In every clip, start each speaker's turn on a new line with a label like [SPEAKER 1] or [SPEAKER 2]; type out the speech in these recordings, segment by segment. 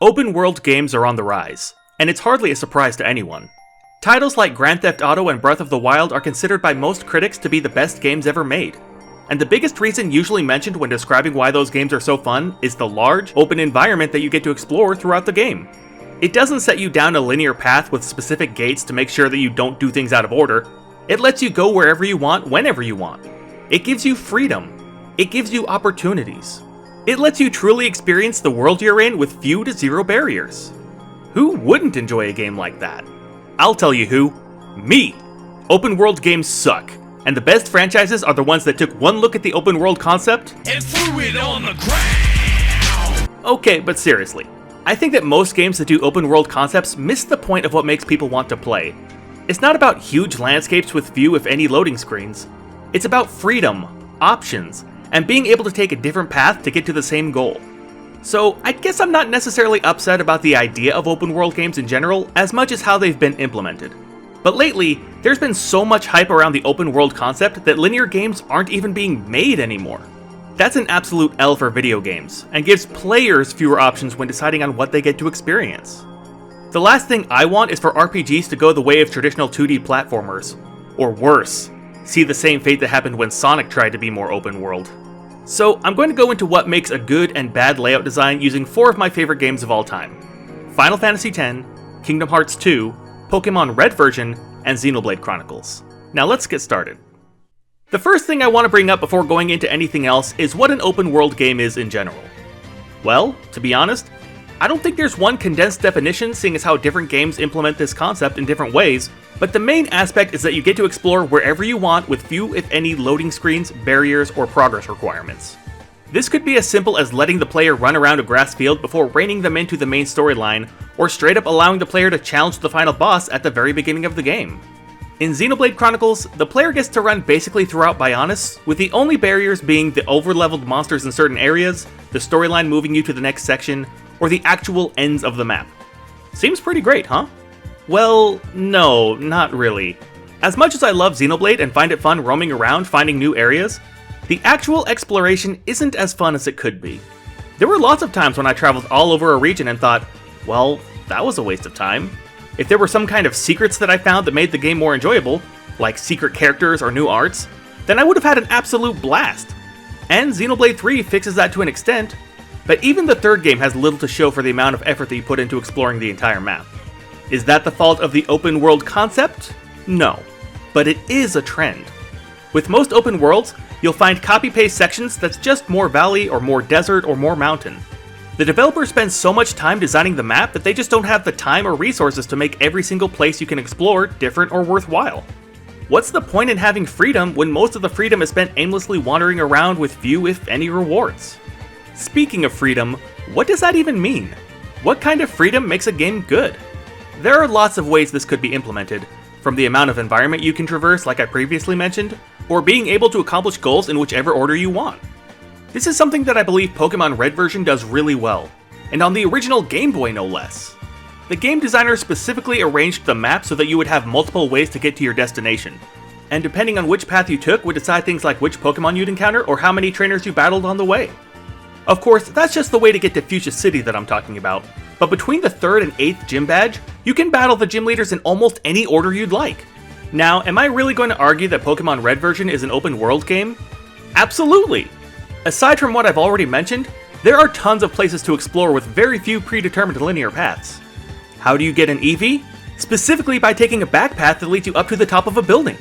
[SPEAKER 1] Open world games are on the rise, and it's hardly a surprise to anyone. Titles like Grand Theft Auto and Breath of the Wild are considered by most critics to be the best games ever made. And the biggest reason usually mentioned when describing why those games are so fun is the large, open environment that you get to explore throughout the game. It doesn't set you down a linear path with specific gates to make sure that you don't do things out of order. It lets you go wherever you want, whenever you want. It gives you freedom. It gives you opportunities. It lets you truly experience the world you're in with few to zero barriers. Who wouldn't enjoy a game like that? I'll tell you who. Me! Open world games suck, and the best franchises are the ones that took one look at the open world concept
[SPEAKER 2] and threw it on the ground!
[SPEAKER 1] Okay, but seriously, I think that most games that do open world concepts miss the point of what makes people want to play. It's not about huge landscapes with few if any loading screens. It's about freedom, options, and being able to take a different path to get to the same goal. So I guess I'm not necessarily upset about the idea of open world games in general as much as how they've been implemented. But lately, there's been so much hype around the open world concept that linear games aren't even being made anymore. That's an absolute L for video games, and gives players fewer options when deciding on what they get to experience. The last thing I want is for RPGs to go the way of traditional 2D platformers. Or worse, see the same fate that happened when Sonic tried to be more open world. So I'm going to go into what makes a good and bad layout design using 4 of my favorite games of all time: Final Fantasy X, Kingdom Hearts 2, Pokemon Red version, and Xenoblade Chronicles. Now let's get started. The first thing I want to bring up before going into anything else is what an open world game is in general. Well, to be honest, I don't think there's one condensed definition, seeing as how different games implement this concept in different ways, but the main aspect is that you get to explore wherever you want with few if any loading screens, barriers, or progress requirements. This could be as simple as letting the player run around a grass field before reining them into the main storyline, or straight up allowing the player to challenge the final boss at the very beginning of the game. In Xenoblade Chronicles, the player gets to run basically throughout Bionis, with the only barriers being the over-leveled monsters in certain areas, the storyline moving you to the next section, or the actual ends of the map. Seems pretty great, huh? Well, no, not really. As much as I love Xenoblade and find it fun roaming around finding new areas, the actual exploration isn't as fun as it could be. There were lots of times when I traveled all over a region and thought, well, that was a waste of time. If there were some kind of secrets that I found that made the game more enjoyable, like secret characters or new arts, then I would have had an absolute blast. And Xenoblade 3 fixes that to an extent, but even the third game has little to show for the amount of effort that you put into exploring the entire map. Is that the fault of the open world concept? No, but it is a trend. With most open worlds, you'll find copy-paste sections that's just more valley or more desert or more mountain. The developer spends so much time designing the map that they just don't have the time or resources to make every single place you can explore different or worthwhile. What's the point in having freedom when most of the freedom is spent aimlessly wandering around with few if any rewards? Speaking of freedom, what does that even mean? What kind of freedom makes a game good? There are lots of ways this could be implemented, from the amount of environment you can traverse like I previously mentioned, or being able to accomplish goals in whichever order you want. This is something that I believe Pokemon Red version does really well, and on the original Game Boy no less. The game designer specifically arranged the map so that you would have multiple ways to get to your destination, and depending on which path you took would decide things like which Pokemon you'd encounter or how many trainers you battled on the way. Of course, that's just the way to get to Fuchsia City that I'm talking about, but between the 3rd and 8th gym badge, you can battle the gym leaders in almost any order you'd like. Now, am I really going to argue that Pokemon Red version is an open world game? Absolutely! Aside from what I've already mentioned, there are tons of places to explore with very few predetermined linear paths. How do you get an EV? Specifically by taking a back path that leads you up to the top of a building.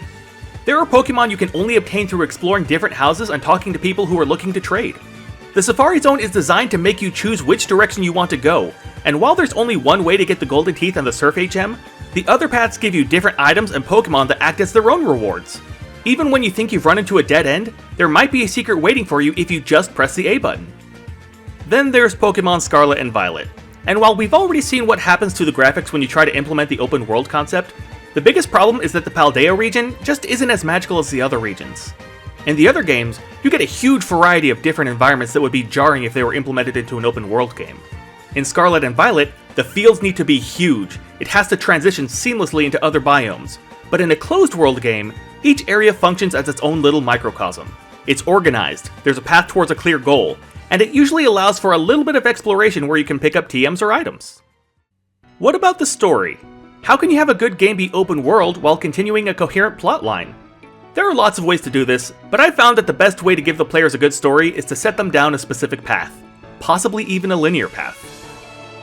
[SPEAKER 1] There are Pokemon you can only obtain through exploring different houses and talking to people who are looking to trade. The Safari Zone is designed to make you choose which direction you want to go, and while there's only one way to get the Golden Teeth and the Surf HM, the other paths give you different items and Pokemon that act as their own rewards. Even when you think you've run into a dead end, there might be a secret waiting for you if you just press the A button. Then there's Pokemon Scarlet and Violet, and while we've already seen what happens to the graphics when you try to implement the open world concept, the biggest problem is that the Paldea region just isn't as magical as the other regions. In the other games, you get a huge variety of different environments that would be jarring if they were implemented into an open world game. In Scarlet and Violet, the fields need to be huge, it has to transition seamlessly into other biomes, but in a closed world game, each area functions as its own little microcosm. It's organized, there's a path towards a clear goal, and it usually allows for a little bit of exploration where you can pick up TMs or items. What about the story? How can you have a good game be open world while continuing a coherent plotline? There are lots of ways to do this, but I've found that the best way to give the players a good story is to set them down a specific path, possibly even a linear path.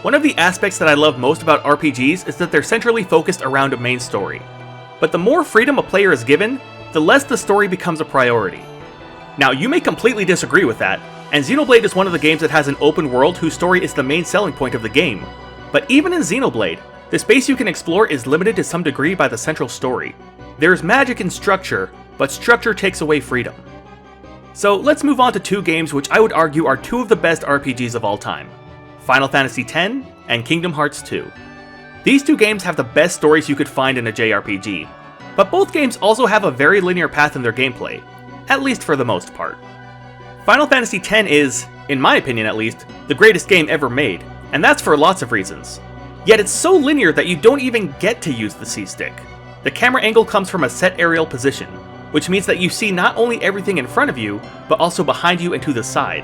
[SPEAKER 1] One of the aspects that I love most about RPGs is that they're centrally focused around a main story. But the more freedom a player is given, the less the story becomes a priority. Now, you may completely disagree with that, and Xenoblade is one of the games that has an open world whose story is the main selling point of the game. But even in Xenoblade, the space you can explore is limited to some degree by the central story. There's magic in structure, but structure takes away freedom. So let's move on to two games which I would argue are two of the best RPGs of all time: Final Fantasy X and Kingdom Hearts 2. These two games have the best stories you could find in a JRPG, but both games also have a very linear path in their gameplay, at least for the most part. Final Fantasy X is, in my opinion at least, the greatest game ever made, and that's for lots of reasons. Yet it's so linear that you don't even get to use the C-stick. The camera angle comes from a set aerial position, which means that you see not only everything in front of you, but also behind you and to the side.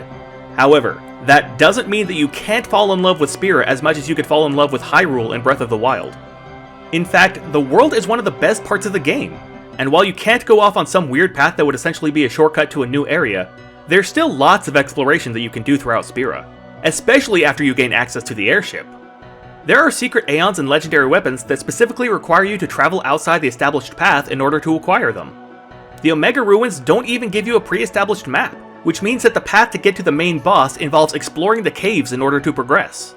[SPEAKER 1] However, that doesn't mean that you can't fall in love with Spira as much as you could fall in love with Hyrule in Breath of the Wild. In fact, the world is one of the best parts of the game, and while you can't go off on some weird path that would essentially be a shortcut to a new area, there's still lots of exploration that you can do throughout Spira, especially after you gain access to the airship. There are secret aeons and legendary weapons that specifically require you to travel outside the established path in order to acquire them. The Omega Ruins don't even give you a pre-established map, which means that the path to get to the main boss involves exploring the caves in order to progress.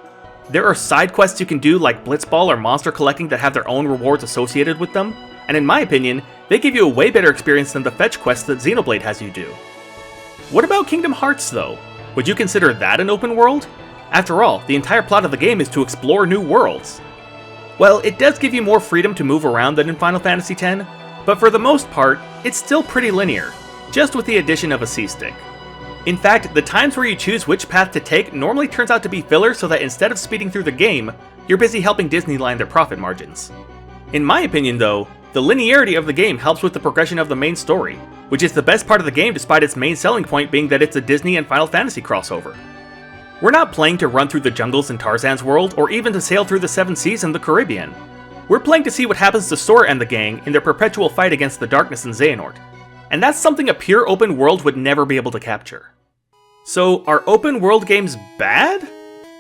[SPEAKER 1] There are side quests you can do like Blitzball or monster collecting that have their own rewards associated with them, and in my opinion, they give you a way better experience than the fetch quests that Xenoblade has you do. What about Kingdom Hearts though? Would you consider that an open world? After all, the entire plot of the game is to explore new worlds. Well, it does give you more freedom to move around than in Final Fantasy X, but for the most part, it's still pretty linear, just with the addition of a C-stick. In fact, the times where you choose which path to take normally turns out to be filler so that instead of speeding through the game, you're busy helping Disney line their profit margins. In my opinion though, the linearity of the game helps with the progression of the main story, which is the best part of the game despite its main selling point being that it's a Disney and Final Fantasy crossover. We're not playing to run through the jungles in Tarzan's world or even to sail through the 7 seas in the Caribbean. We're playing to see what happens to Sora and the gang in their perpetual fight against the darkness in Xehanort, and that's something a pure open world would never be able to capture. So, are open world games bad?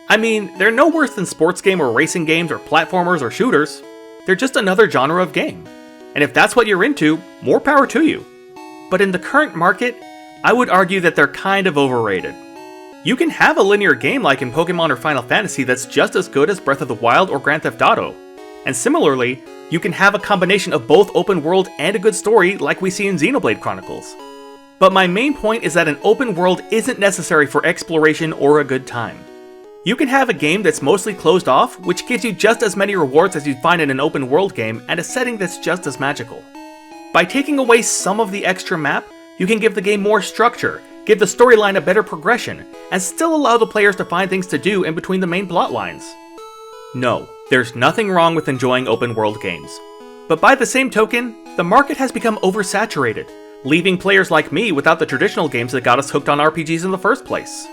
[SPEAKER 1] I mean, they're no worse than sports game or racing games or platformers or shooters. They're just another genre of game. And if that's what you're into, more power to you. But in the current market, I would argue that they're kind of overrated. You can have a linear game like in Pokemon or Final Fantasy that's just as good as Breath of the Wild or Grand Theft Auto. And similarly, you can have a combination of both open world and a good story like we see in Xenoblade Chronicles. But my main point is that an open world isn't necessary for exploration or a good time. You can have a game that's mostly closed off, which gives you just as many rewards as you'd find in an open world game and a setting that's just as magical. By taking away some of the extra map, you can give the game more structure, give the storyline a better progression, and still allow the players to find things to do in between the main plot lines. No, there's nothing wrong with enjoying open world games. But by the same token, the market has become oversaturated, leaving players like me without the traditional games that got us hooked on RPGs in the first place.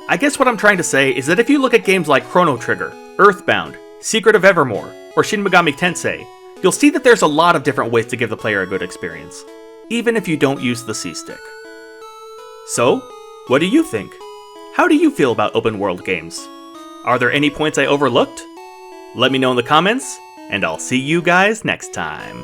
[SPEAKER 1] I guess what I'm trying to say is that if you look at games like Chrono Trigger, Earthbound, Secret of Evermore, or Shin Megami Tensei, you'll see that there's a lot of different ways to give the player a good experience, even if you don't use the C-stick. So, what do you think? How do you feel about open world games? Are there any points I overlooked? Let me know in the comments, and I'll see you guys next time.